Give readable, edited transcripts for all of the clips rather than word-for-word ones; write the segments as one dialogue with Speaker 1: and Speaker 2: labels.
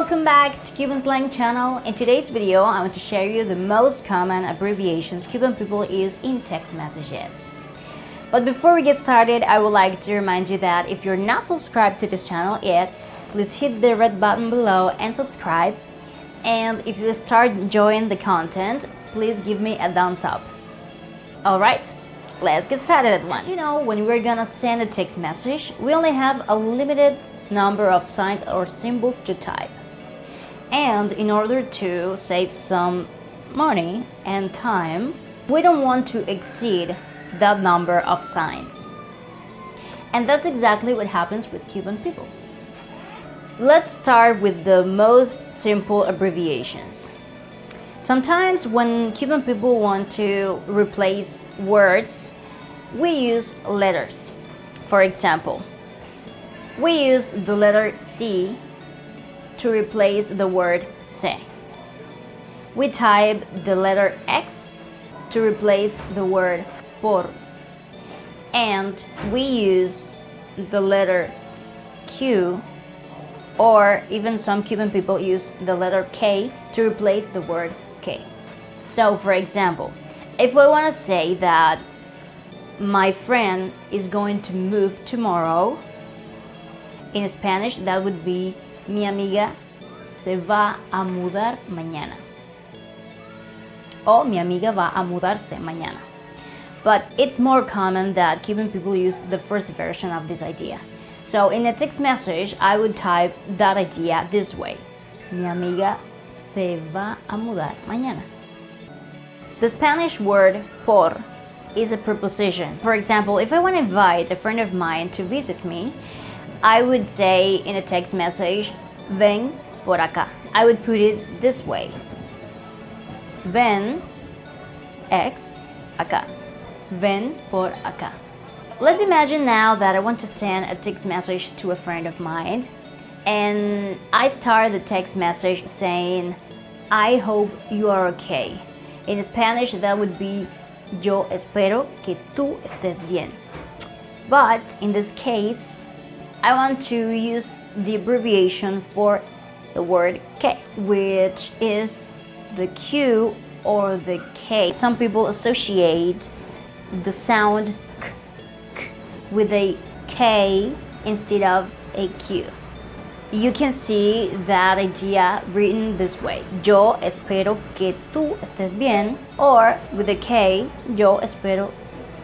Speaker 1: welcome back to Cuban Slang channel. In today's video, I want to share you the most common abbreviations Cuban people use in text messages. But before we get started, I would like to remind you that if you're not subscribed to this channel yet, please hit the red button below and subscribe. And if you start enjoying the content, please give me a thumbs up. Alright, let's get started at once. As you know, when we're gonna send a text message, we only have a limited number of signs or symbols to type. And in order to save some money and time, we don't want to exceed that number of signs. And that's exactly what happens with Cuban people. Let's start with the most simple abbreviations. Sometimes when Cuban people want to replace words, we use letters. For example, we use the letter C to replace the word se. We type the letter X to replace the word por. And we use the letter Q, or even some Cuban people use the letter K to replace the word K. So for example, if we want to say that my friend is going to move tomorrow, in Spanish that would be mi amiga se va a mudar mañana, o mi amiga va a mudarse mañana. But it's more common that Cuban people use the first version of this idea. So in a text message, I would type that idea this way: mi amiga se va a mudar mañana. The Spanish word por is a preposition. For example, if I want to invite a friend of mine to visit me, I would say in a text message, ven por acá. I would put it this way: ven X acá. Ven por acá. Let's imagine now that I want to send a text message to a friend of mine, and I start the text message saying, I hope you are okay. In Spanish, that would be yo espero que tú estés bien. But in this case, I want to use the abbreviation for the word que, which is the Q or the K. Some people associate the sound k with a K instead of a Q. You can see that idea written this way: yo espero que tú estés bien, or with a K, yo espero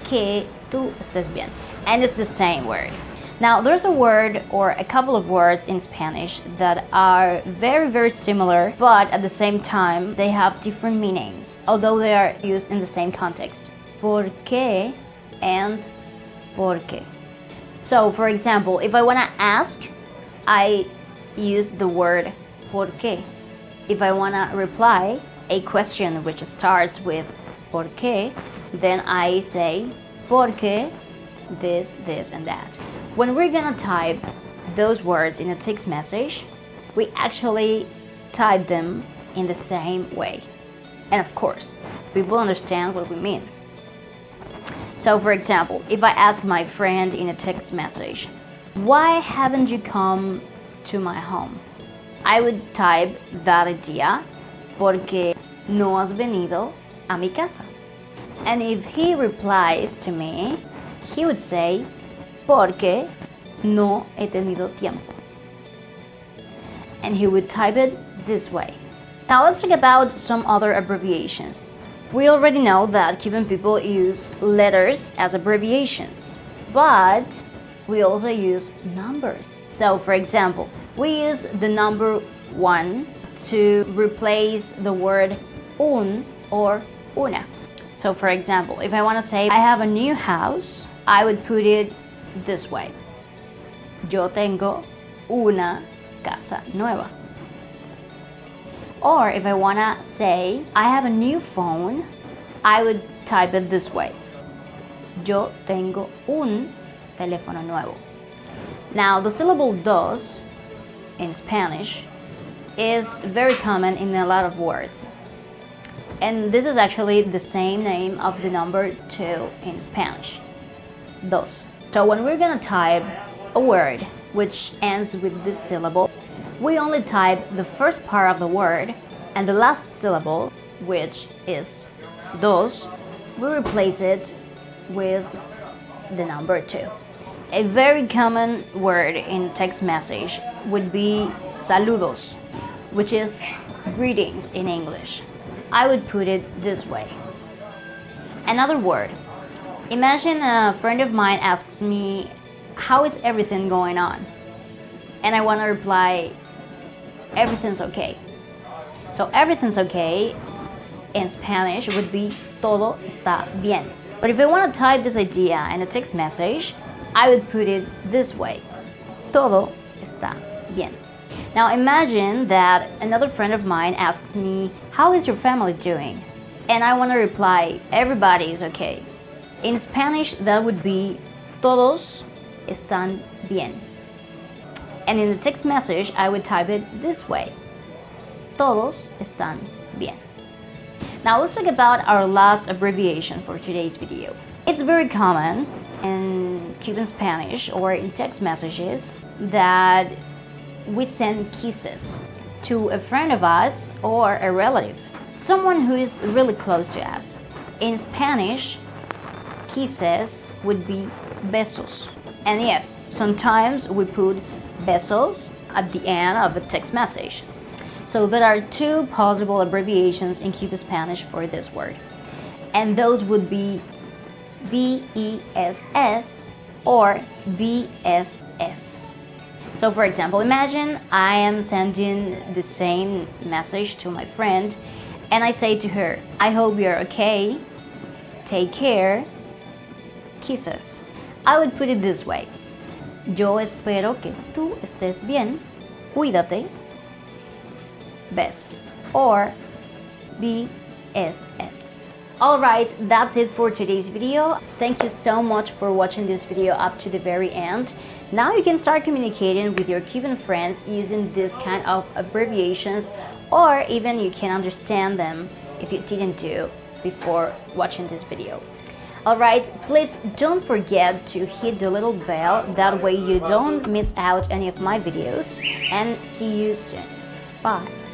Speaker 1: que tú estés bien. And it's the same word. Now, there's a word or a couple of words in Spanish that are very similar, but at the same time, they have different meanings, although they are used in the same context. Porque and porque. So, for example, if I want to ask, I use the word porque. If I want to reply a question which starts with porque, then I say porque this, and that. When we're gonna type those words in a text message, we actually type them in the same way. And of course, people understand what we mean. So for example, if I ask my friend in a text message, why haven't you come to my home? I would type that idea: porque no has venido a mi casa. And if he replies to me, he would say, porque no he tenido tiempo. And he would type it this way. Now let's talk about some other abbreviations. We already know that Cuban people use letters as abbreviations, but we also use numbers. So for example, we use the number 1 to replace the word un or una. So for example, if I want to say I have a new house, I would put it this way: yo tengo una casa nueva. Or if I want to say I have a new phone, I would type it this way: yo tengo un teléfono nuevo. Now the syllable dos in Spanish is very common in a lot of words. And this is actually the same name of the number 2 in Spanish, dos. So when we're gonna type a word which ends with this syllable, we only type the first part of the word, and the last syllable, which is dos, we replace it with the number 2. A very common word in text message would be saludos, which is greetings in English. I would put it this way. Another word. Imagine a friend of mine asks me, how is everything going on? And I want to reply, everything's okay. So everything's okay in Spanish would be todo está bien. But if I want to type this idea in a text message, I would put it this way. Todo está bien. Now imagine that another friend of mine asks me, how is your family doing? And I want to reply, everybody is okay. In Spanish, that would be todos están bien. And in the text message, I would type it this way. Todos están bien. Now let's talk about our last abbreviation for today's video. It's very common in Cuban Spanish or in text messages that we send kisses to a friend of us or a relative, someone who is really close to us. In Spanish, kisses would be besos. And yes, sometimes we put besos at the end of a text message. So there are 2 possible abbreviations in Cuban Spanish for this word. And those would be BESS or BSS. So for example, imagine I am sending the same message to my friend and I say to her, I hope you're okay, take care, kisses. I would put it this way. Yo espero que tú estés bien, cuídate, bess or BSS. Alright, that's it for today's video. Thank you so much for watching this video up to the very end. Now you can start communicating with your Cuban friends using this kind of abbreviations, or even you can understand them if you didn't do before watching this video. Alright, please don't forget to hit the little bell, that way you don't miss out any of my videos, and see you soon. Bye!